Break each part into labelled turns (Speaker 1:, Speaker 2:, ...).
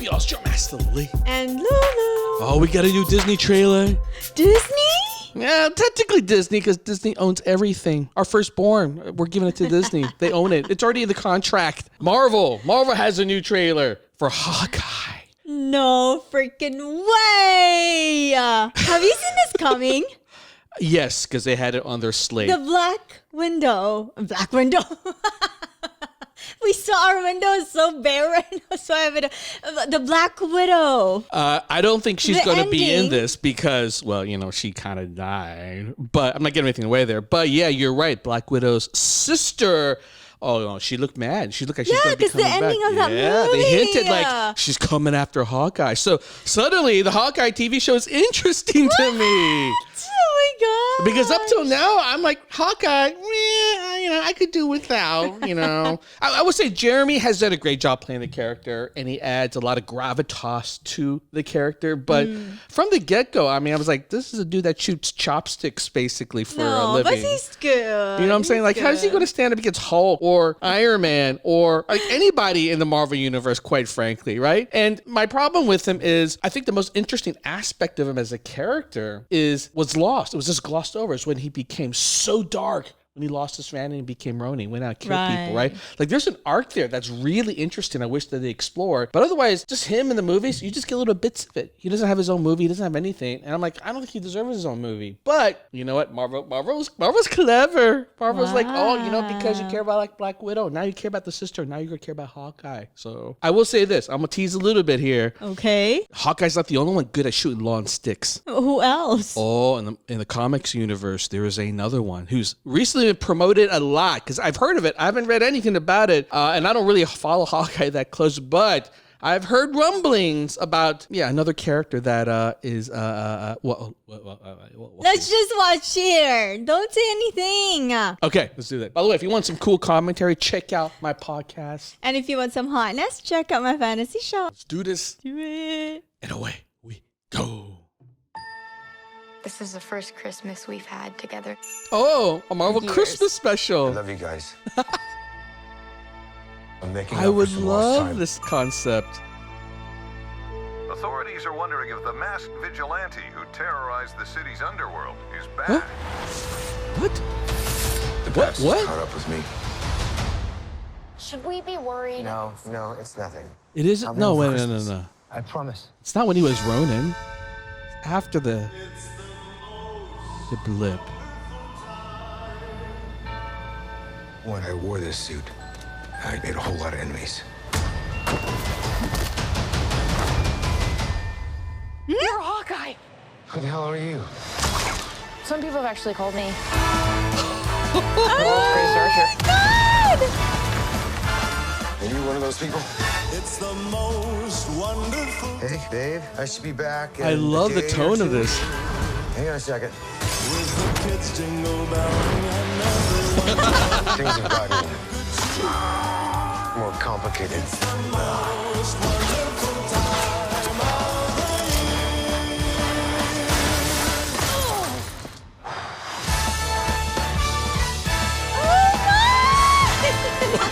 Speaker 1: Goofy, Austro Master Lee.
Speaker 2: And Lulu.
Speaker 1: Oh, we got a new Disney trailer.
Speaker 2: Disney?
Speaker 1: Yeah, technically Disney, because Disney owns everything. Our firstborn, we're giving it to Disney. They own it. It's already in the contract. Marvel has a new trailer for Hawkeye.
Speaker 2: No freaking way. Have you seen this coming?
Speaker 1: Yes, because they had it on their slate.
Speaker 2: The Black Widow. We saw our window is so barren. So the Black Widow.
Speaker 1: I don't think she's
Speaker 2: The
Speaker 1: going to be in
Speaker 2: ending.
Speaker 1: this because, well, she kind of died. But I'm not getting anything away there. But yeah, you're right. Black Widow's sister. Oh, no, she looked mad. She looked like she's going to be coming back.
Speaker 2: Yeah, because the ending of that movie.
Speaker 1: They hinted like she's coming after Hawkeye. So suddenly the Hawkeye TV show is interesting to me.
Speaker 2: Oh my God.
Speaker 1: Because up till now, I'm like, Hawkeye, I could do without, I would say Jeremy has done a great job playing the character, and he adds a lot of gravitas to the character. But from the get-go, I was like, this is a dude that shoots chopsticks, basically, for a living.
Speaker 2: But he's good.
Speaker 1: You know what I'm saying? Like, how is he going to stand up against Hulk or Iron Man or like anybody in the Marvel Universe, quite frankly, right? And my problem with him is, I think the most interesting aspect of him as a character was lost. It was just glossed over. It's when he became so dark. When he lost his family and became Ronin, he went out and killed people, right? Like, there's an arc there that's really interesting. I wish that they explored. But otherwise, just him in the movies, you just get little bits of it. He doesn't have his own movie. He doesn't have anything. And I'm like, I don't think he deserves his own movie. But you know what? Marvel's clever. Marvel's like, because you care about like Black Widow, now you care about the sister. Now you're going to care about Hawkeye. So I will say this. I'm going to tease a little bit here.
Speaker 2: Okay.
Speaker 1: Hawkeye's not the only one good at shooting lawn sticks.
Speaker 2: Who else?
Speaker 1: Oh, in the comics universe, there is another one who's recently been promoted a lot because I've heard of it. I haven't read anything about it, and I don't really follow Hawkeye that close, but I've heard rumblings about another character that is
Speaker 2: Let's just watch here. Don't say anything.
Speaker 1: Okay, let's do that. By the way, if you want some cool commentary, check out my podcast.
Speaker 2: And if you want some hotness, check out my fantasy show.
Speaker 1: Let's do this.
Speaker 2: Do it.
Speaker 1: And away we go.
Speaker 3: This is the first Christmas we've had together.
Speaker 1: Oh, a Marvel
Speaker 2: Years.
Speaker 1: Christmas special.
Speaker 4: I love you guys. I'm making
Speaker 1: I
Speaker 4: up
Speaker 1: would
Speaker 4: for some lost
Speaker 1: love
Speaker 4: time.
Speaker 1: this concept.
Speaker 5: Authorities are wondering if the masked vigilante who terrorized the city's underworld is back.
Speaker 1: What?
Speaker 4: The
Speaker 1: What?
Speaker 4: past
Speaker 1: What?
Speaker 4: has caught up with me.
Speaker 3: Should we be worried?
Speaker 4: No, it's nothing.
Speaker 1: It isn't.
Speaker 4: I'll
Speaker 1: No,
Speaker 4: remember
Speaker 1: wait, no.
Speaker 4: Christmas. I promise.
Speaker 1: It's not when he was Ronin. It's after the blip.
Speaker 4: When I wore this suit, I made a whole lot of enemies.
Speaker 3: You're Hawkeye!
Speaker 4: Who the hell are you?
Speaker 3: Some people have actually called me.
Speaker 4: Are you one of those people?
Speaker 6: It's the most wonderful.
Speaker 4: Hey, babe, I should be back.
Speaker 1: I
Speaker 4: in
Speaker 1: love
Speaker 4: a
Speaker 1: the
Speaker 4: day or
Speaker 1: tone of
Speaker 4: two.
Speaker 1: this.
Speaker 4: Hang on a second.
Speaker 6: With the kids jingle belling and
Speaker 4: Things have gotten more complicated.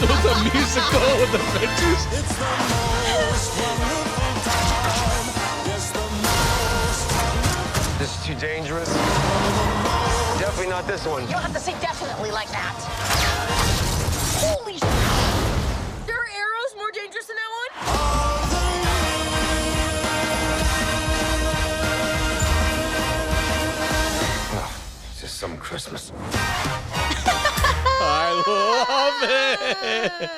Speaker 1: It was a musical with adventures.
Speaker 6: it's the most wonderful time. Yes, the most.
Speaker 4: This is too dangerous. Definitely not this one.
Speaker 7: You don't have to say definitely like that. Holy sh**. There are arrows more dangerous than that one?
Speaker 4: Oh, it's just some Christmas.
Speaker 1: I love it.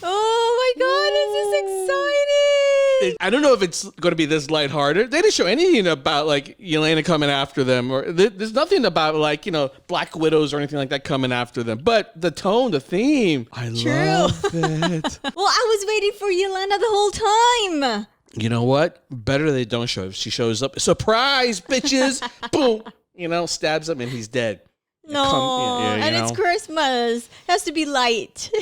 Speaker 2: Oh my God, this is exciting.
Speaker 1: I don't know if it's going to be this lighthearted. They didn't show anything about like Yelena coming after them, or there's nothing about like Black Widows or anything like that coming after them. But the tone, the theme, I love it.
Speaker 2: Well, I was waiting for Yelena the whole time.
Speaker 1: You know what? Better they don't show. If she shows up, surprise, bitches! Boom! Stabs him and he's dead.
Speaker 2: No, and it's Christmas. It has to be light.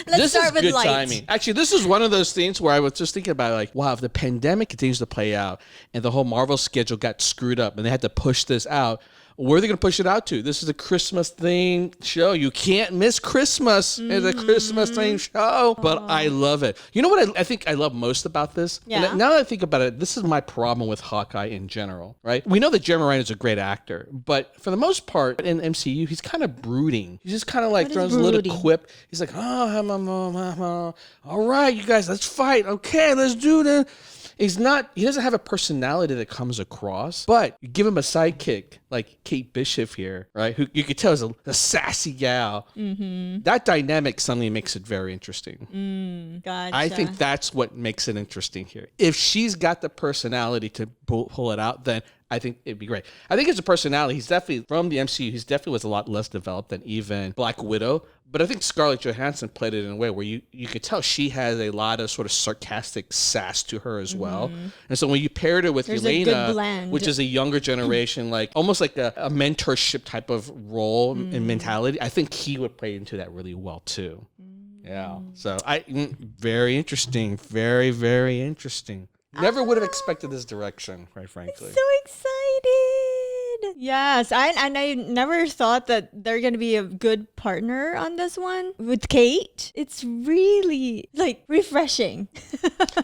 Speaker 2: Let's start with
Speaker 1: good
Speaker 2: light.
Speaker 1: timing. Actually, this is one of those things where I was just thinking about like, wow, if the pandemic continues to play out and the whole Marvel schedule got screwed up and they had to push this out, where are they going to push it out to? This is a Christmas themed show. You can't miss Christmas. It's a Christmas themed show, but I love it. You know what I think I love most about this?
Speaker 2: Yeah.
Speaker 1: And now that I think about it, this is my problem with Hawkeye in general, right? We know that Jeremy Renner is a great actor, but for the most part in MCU, he's kind of brooding. He's just kind of like throws a little quip. He's like, all right, you guys, let's fight. Okay, let's do this. He doesn't have a personality that comes across, but you give him a sidekick like Kate Bishop here, right? Who you could tell is a sassy gal. Mm-hmm. That dynamic suddenly makes it very interesting.
Speaker 2: Gotcha.
Speaker 1: I think that's what makes it interesting here. If she's got the personality to pull it out, then I think it'd be great. I think it's a personality. He's definitely, from the MCU, he's definitely was a lot less developed than even Black Widow. But I think Scarlett Johansson played it in a way where you could tell she has a lot of sort of sarcastic sass to her as well. And so when you paired her with
Speaker 2: There's a good
Speaker 1: Elena,
Speaker 2: blend.
Speaker 1: which is a younger generation, like almost like a mentorship type of role and mentality, I think he would play into that really well too. Yeah. So very interesting. Very, very interesting. Never would have expected this direction, quite frankly.
Speaker 2: So excited. Yes. And I never thought that they're going to be a good partner on this one with Kate. It's really like refreshing.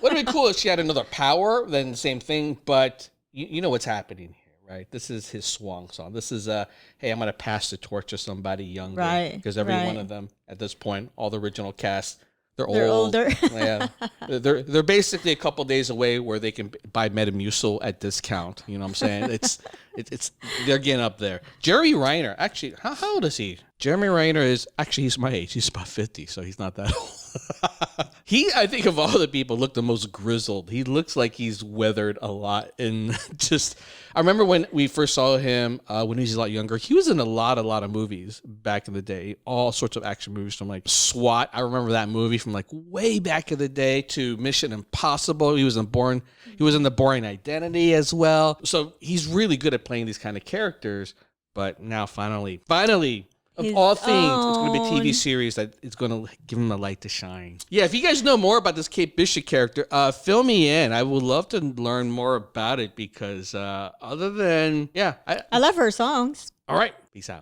Speaker 1: Would have been cool if she had another power, then the same thing, but you know what's happening here, right? This is his swan song. This is hey, I'm going to pass the torch to somebody younger.
Speaker 2: Right.
Speaker 1: Because every one of them at this point, all the original cast, they're
Speaker 2: older.
Speaker 1: Yeah, they're basically a couple days away where they can buy Metamucil at discount. You know what I'm saying? It's they're getting up there. Jeremy Renner, actually, how old is he? Jeremy Renner he's my age. He's about 50, so he's not that old. He, I think of all the people, looked the most grizzled. He looks like he's weathered a lot. And I remember when we first saw him when he was a lot younger, he was in a lot of movies back in the day, all sorts of action movies from like SWAT. I remember that movie from like way back in the day to Mission Impossible. He was in the Bourne Identity as well. So he's really good at playing these kind of characters. But now finally, of all things, it's going to be a TV series that is going to give him a light to shine. Yeah, if you guys know more about this Kate Bishop character, fill me in. I would love to learn more about it because other than, I
Speaker 2: I love her songs.
Speaker 1: All right, peace out.